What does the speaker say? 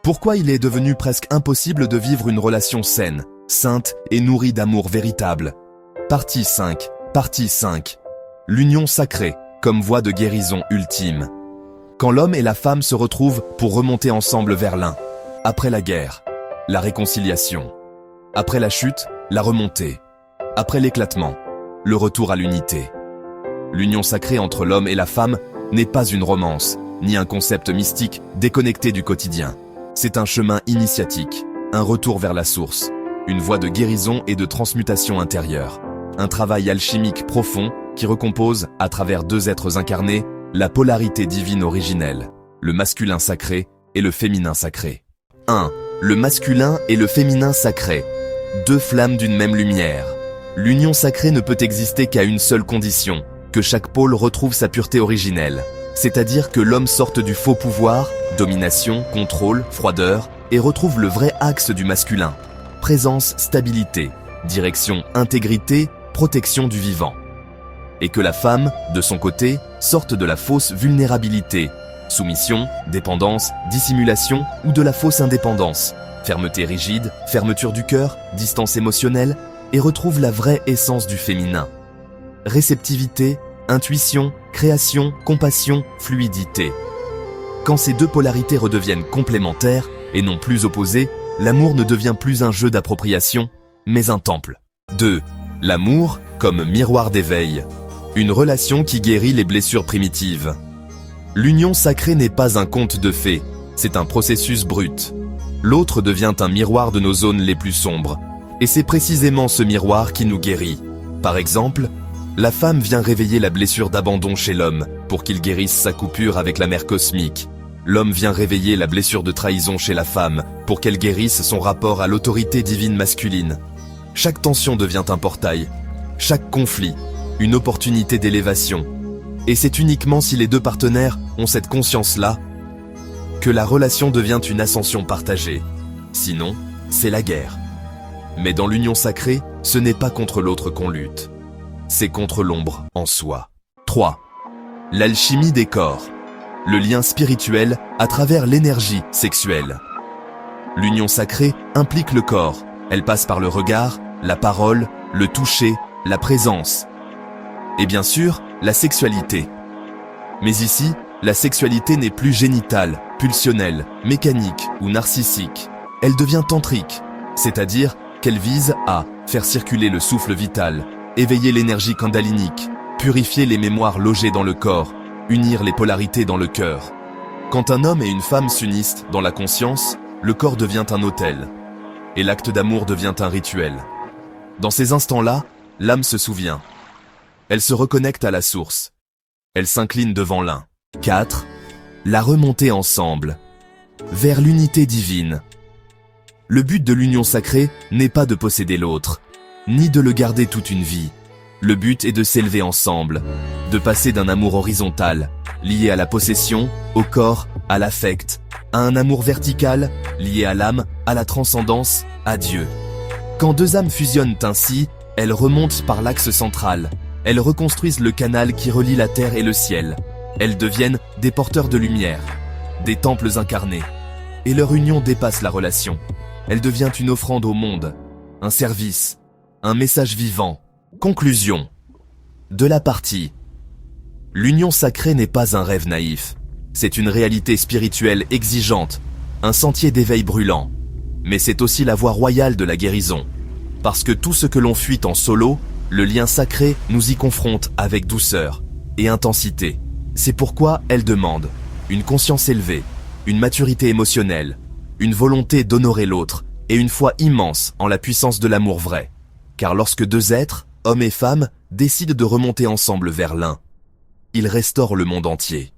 Pourquoi il est devenu presque impossible de vivre une relation saine, sainte et nourrie d'amour véritable? Partie 5. Partie 5. L'union sacrée, comme voie de guérison ultime. Quand l'homme et la femme se retrouvent pour remonter ensemble vers l'un. Après la guerre, la réconciliation. Après la chute, la remontée. Après l'éclatement, le retour à l'unité. L'union sacrée entre l'homme et la femme n'est pas une romance, ni un concept mystique déconnecté du quotidien. C'est un chemin initiatique, un retour vers la source, une voie de guérison et de transmutation intérieure. Un travail alchimique profond qui recompose, à travers deux êtres incarnés, la polarité divine originelle, le masculin sacré et le féminin sacré. 1. Le masculin et le féminin sacré. Deux flammes d'une même lumière. L'union sacrée ne peut exister qu'à une seule condition, que chaque pôle retrouve sa pureté originelle. C'est-à-dire que l'homme sorte du faux pouvoir, domination, contrôle, froideur, et retrouve le vrai axe du masculin. Présence, stabilité, direction, intégrité, protection du vivant. Et que la femme, de son côté, sorte de la fausse vulnérabilité, soumission, dépendance, dissimulation ou de la fausse indépendance, fermeté rigide, fermeture du cœur, distance émotionnelle, et retrouve la vraie essence du féminin. Réceptivité, intuition, création, compassion, fluidité. Quand ces deux polarités redeviennent complémentaires et non plus opposées, l'amour ne devient plus un jeu d'appropriation, mais un temple. 2. L'amour comme miroir d'éveil. Une relation qui guérit les blessures primitives. L'union sacrée n'est pas un conte de fées, c'est un processus brut. L'autre devient un miroir de nos zones les plus sombres. Et c'est précisément ce miroir qui nous guérit. Par exemple, la femme vient réveiller la blessure d'abandon chez l'homme pour qu'il guérisse sa coupure avec la mère cosmique. L'homme vient réveiller la blessure de trahison chez la femme pour qu'elle guérisse son rapport à l'autorité divine masculine. Chaque tension devient un portail, chaque conflit, une opportunité d'élévation. Et c'est uniquement si les deux partenaires ont cette conscience-là que la relation devient une ascension partagée. Sinon, c'est la guerre. Mais dans l'union sacrée, ce n'est pas contre l'autre qu'on lutte. C'est contre l'ombre en soi. 3. L'alchimie des corps. Le lien spirituel à travers l'énergie sexuelle. L'union sacrée implique le corps. Elle passe par le regard, la parole, le toucher, la présence. Et bien sûr, la sexualité. Mais ici, la sexualité n'est plus génitale, pulsionnelle, mécanique ou narcissique. Elle devient tantrique, c'est-à-dire qu'elle vise à faire circuler le souffle vital, éveiller l'énergie kundalinique, purifier les mémoires logées dans le corps, unir les polarités dans le cœur. Quand un homme et une femme s'unissent dans la conscience, le corps devient un autel, et l'acte d'amour devient un rituel. Dans ces instants-là, l'âme se souvient. Elle se reconnecte à la source. Elle s'incline devant l'un. 4. La remontée ensemble, vers l'unité divine. Le but de l'union sacrée n'est pas de posséder l'autre, ni de le garder toute une vie. Le but est de s'élever ensemble, de passer d'un amour horizontal, lié à la possession, au corps, à l'affect, à un amour vertical, lié à l'âme, à la transcendance, à Dieu. Quand deux âmes fusionnent ainsi, elles remontent par l'axe central. Elles reconstruisent le canal qui relie la terre et le ciel. Elles deviennent des porteurs de lumière, des temples incarnés. Et leur union dépasse la relation. Elle devient une offrande au monde, un service, un message vivant. Conclusion de la partie. L'union sacrée n'est pas un rêve naïf. C'est une réalité spirituelle exigeante, un sentier d'éveil brûlant. Mais c'est aussi la voie royale de la guérison. Parce que tout ce que l'on fuit en solo, le lien sacré nous y confronte avec douceur et intensité. C'est pourquoi elle demande une conscience élevée, une maturité émotionnelle, une volonté d'honorer l'autre et une foi immense en la puissance de l'amour vrai. Car lorsque deux êtres, hommes et femmes, décident de remonter ensemble vers l'un, ils restaurent le monde entier.